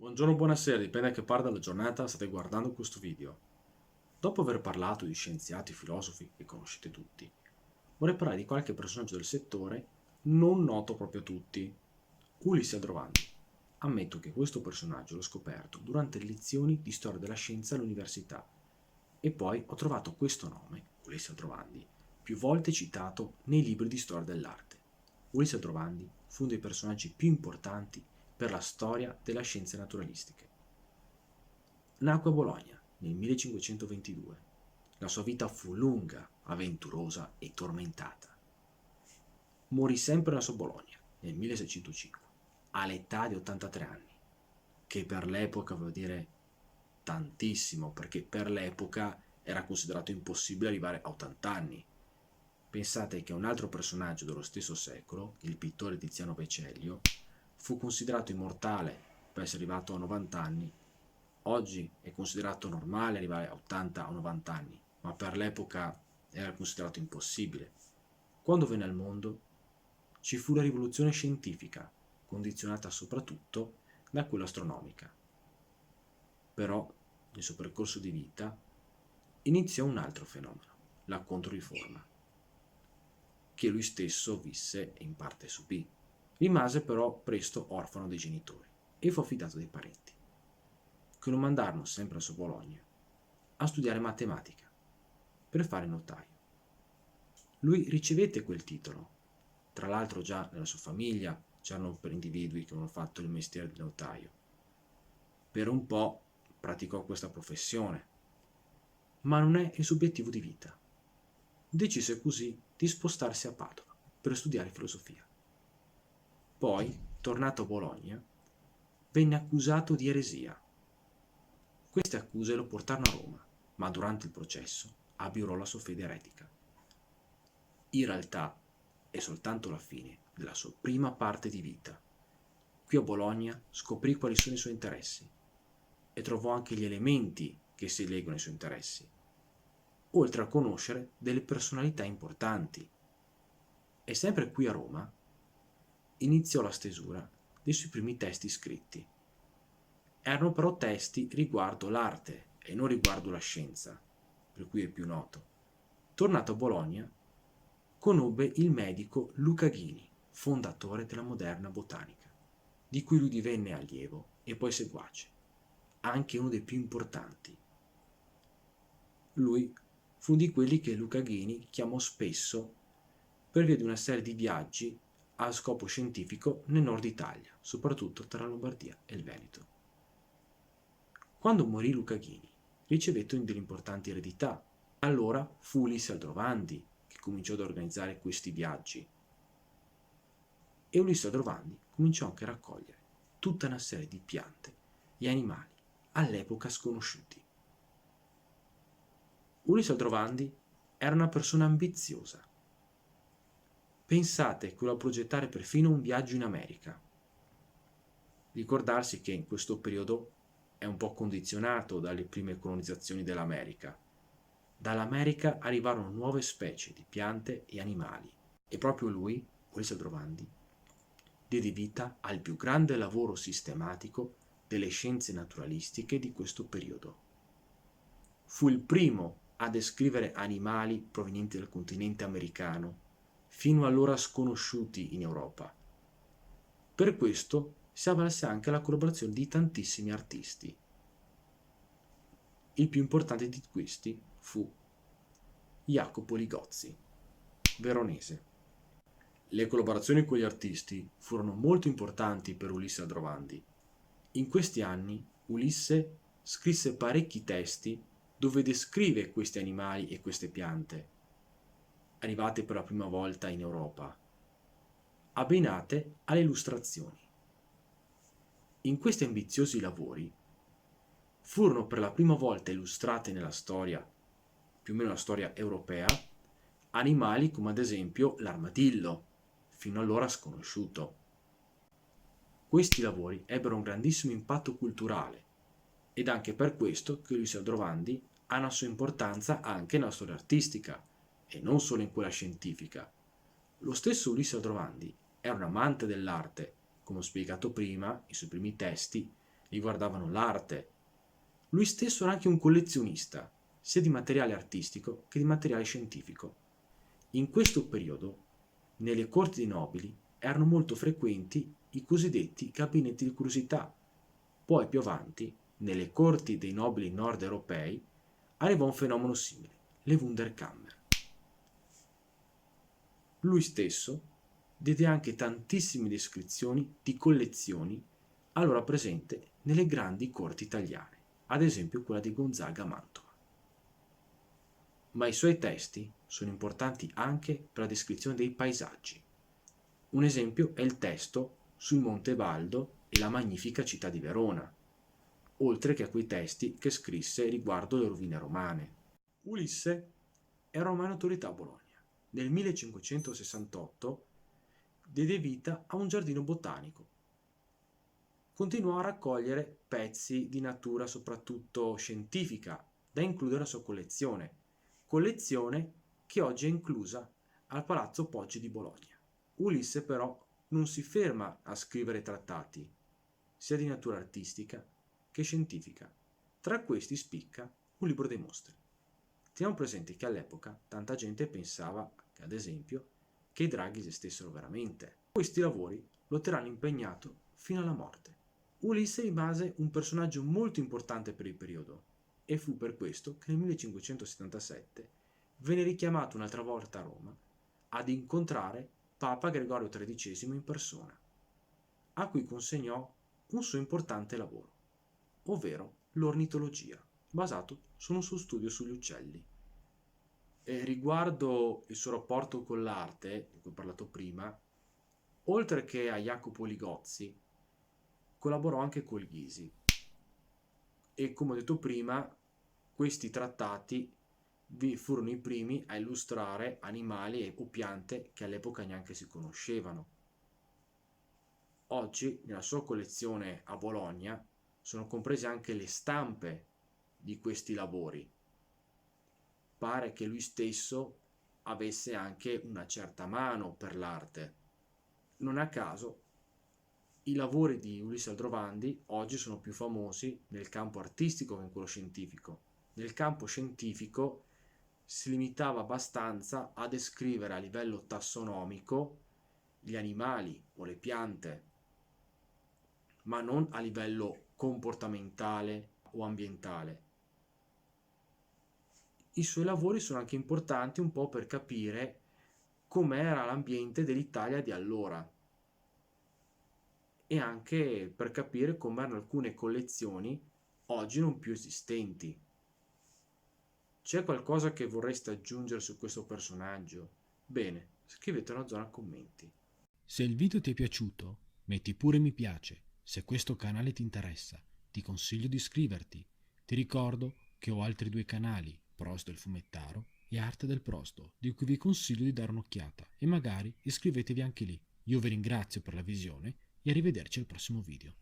Buongiorno, buonasera, dipende da che parte della giornata state guardando questo video. Dopo aver parlato di scienziati e filosofi che conoscete tutti, vorrei parlare di qualche personaggio del settore non noto proprio a tutti. Ulisse Aldrovandi. Ammetto che questo personaggio l'ho scoperto durante le lezioni di storia della scienza all'università e poi ho trovato questo nome, Ulisse Aldrovandi, più volte citato nei libri di storia dell'arte. Ulisse Aldrovandi fu uno dei personaggi più importanti per la storia delle scienze naturalistiche. Nacque a Bologna nel 1522. La sua vita fu lunga, avventurosa e tormentata. Morì sempre nella sua Bologna nel 1605, all'età di 83 anni, che per l'epoca vuol dire tantissimo, perché per l'epoca era considerato impossibile arrivare a 80 anni. Pensate che un altro personaggio dello stesso secolo, il pittore Tiziano Vecellio, fu considerato immortale per essere arrivato a 90 anni. Oggi è considerato normale arrivare a 80 o 90 anni, ma per l'epoca era considerato impossibile. Quando venne al mondo ci fu la rivoluzione scientifica, condizionata soprattutto da quella astronomica. Però, nel suo percorso di vita, iniziò un altro fenomeno, la Controriforma, che lui stesso visse e in parte subì. Rimase però presto orfano dei genitori e fu affidato dai parenti, che lo mandarono sempre a sua Bologna a studiare matematica per fare notaio. Lui ricevette quel titolo. Tra l'altro già nella sua famiglia c'erano individui che avevano fatto il mestiere di notaio. Per un po' praticò questa professione, ma non è il suo obiettivo di vita. Decise così di spostarsi a Padova per studiare filosofia. Poi, tornato a Bologna, venne accusato di eresia. Queste accuse lo portarono a Roma, ma durante il processo abiurò la sua fede eretica. In realtà è soltanto la fine della sua prima parte di vita. Qui a Bologna scoprì quali sono i suoi interessi e trovò anche gli elementi che si legano ai suoi interessi, oltre a conoscere delle personalità importanti. E sempre qui a Roma iniziò la stesura dei suoi primi testi scritti. Erano però testi riguardo l'arte e non riguardo la scienza, per cui è più noto. Tornato a Bologna, conobbe il medico Luca Ghini, fondatore della moderna botanica, di cui lui divenne allievo e poi seguace, anche uno dei più importanti. Lui fu di quelli che Luca Ghini chiamò spesso per via di una serie di viaggi a scopo scientifico nel nord Italia, soprattutto tra la Lombardia e il Veneto. Quando morì Luca Ghini, ricevette delle importanti eredità. Allora fu Ulisse Aldrovandi che cominciò ad organizzare questi viaggi. E Ulisse Aldrovandi cominciò anche a raccogliere tutta una serie di piante e animali all'epoca sconosciuti. Ulisse Aldrovandi era una persona ambiziosa. Pensate che voleva progettare perfino un viaggio in America. Ricordarsi che in questo periodo è un po' condizionato dalle prime colonizzazioni dell'America. Dall'America arrivarono nuove specie di piante e animali e proprio lui, Ulisse Aldrovandi, diede vita al più grande lavoro sistematico delle scienze naturalistiche di questo periodo. Fu il primo a descrivere animali provenienti dal continente americano, fino allora sconosciuti in Europa. Per questo si avvalse anche la collaborazione di tantissimi artisti. Il più importante di questi fu Jacopo Ligozzi, veronese. Le collaborazioni con gli artisti furono molto importanti per Ulisse Aldrovandi. In questi anni Ulisse scrisse parecchi testi dove descrive questi animali e queste piante, arrivate per la prima volta in Europa, abbinate alle illustrazioni. In questi ambiziosi lavori furono per la prima volta illustrate nella storia, più o meno la storia europea, animali come ad esempio l'armadillo, fino allora sconosciuto. Questi lavori ebbero un grandissimo impatto culturale ed anche per questo che Ulisse Aldrovandi ha una sua importanza anche nella storia artistica e non solo in quella scientifica. Lo stesso Ulisse Aldrovandi era un amante dell'arte, come ho spiegato prima, i suoi primi testi riguardavano l'arte. Lui stesso era anche un collezionista, sia di materiale artistico che di materiale scientifico. In questo periodo, nelle corti dei nobili, erano molto frequenti i cosiddetti gabinetti di curiosità. Poi più avanti, nelle corti dei nobili nord europei, arrivò un fenomeno simile, le Wunderkammer. Lui stesso diede anche tantissime descrizioni di collezioni allora presente nelle grandi corti italiane, ad esempio quella di Gonzaga a Mantova. Ma i suoi testi sono importanti anche per la descrizione dei paesaggi. Un esempio è il testo sul Monte Baldo e la magnifica città di Verona, oltre che a quei testi che scrisse riguardo le rovine romane. Ulisse era ormai un'autorità a Bologna. Nel 1568 diede vita a un giardino botanico. Continuò a raccogliere pezzi di natura soprattutto scientifica da includere alla sua collezione che oggi è inclusa al Palazzo Poggi di Bologna. Ulisse però non si ferma a scrivere trattati, sia di natura artistica che scientifica. Tra questi spicca un libro dei mostri. Teniamo presente che all'epoca tanta gente pensava, ad esempio, che i draghi esistessero veramente. Questi lavori lo terranno impegnato fino alla morte. Ulisse rimase un personaggio molto importante per il periodo e fu per questo che nel 1577 venne richiamato un'altra volta a Roma ad incontrare Papa Gregorio XIII in persona, a cui consegnò un suo importante lavoro, ovvero l'ornitologia, basato su un suo studio sugli uccelli. E riguardo il suo rapporto con l'arte, di cui ho parlato prima, oltre che a Jacopo Ligozzi, collaborò anche con Ghisi. E come ho detto prima, questi trattati furono i primi a illustrare animali o piante che all'epoca neanche si conoscevano. Oggi, nella sua collezione a Bologna, sono comprese anche le stampe di questi lavori. Pare che lui stesso avesse anche una certa mano per l'arte. Non a caso, i lavori di Ulisse Aldrovandi oggi sono più famosi nel campo artistico che in quello scientifico. Nel campo scientifico si limitava abbastanza a descrivere a livello tassonomico gli animali o le piante, ma non a livello comportamentale o ambientale. I suoi lavori sono anche importanti un po' per capire com'era l'ambiente dell'Italia di allora e anche per capire com'erano alcune collezioni oggi non più esistenti. C'è qualcosa che vorreste aggiungere su questo personaggio? Bene, scrivetelo nella zona commenti. Se il video ti è piaciuto, metti pure mi piace. Se questo canale ti interessa, ti consiglio di iscriverti. Ti ricordo che ho altri 2 canali, Prosto il Fumettaro e Arte del Prosto, di cui vi consiglio di dare un'occhiata e magari iscrivetevi anche lì. Io vi ringrazio per la visione e arrivederci al prossimo video.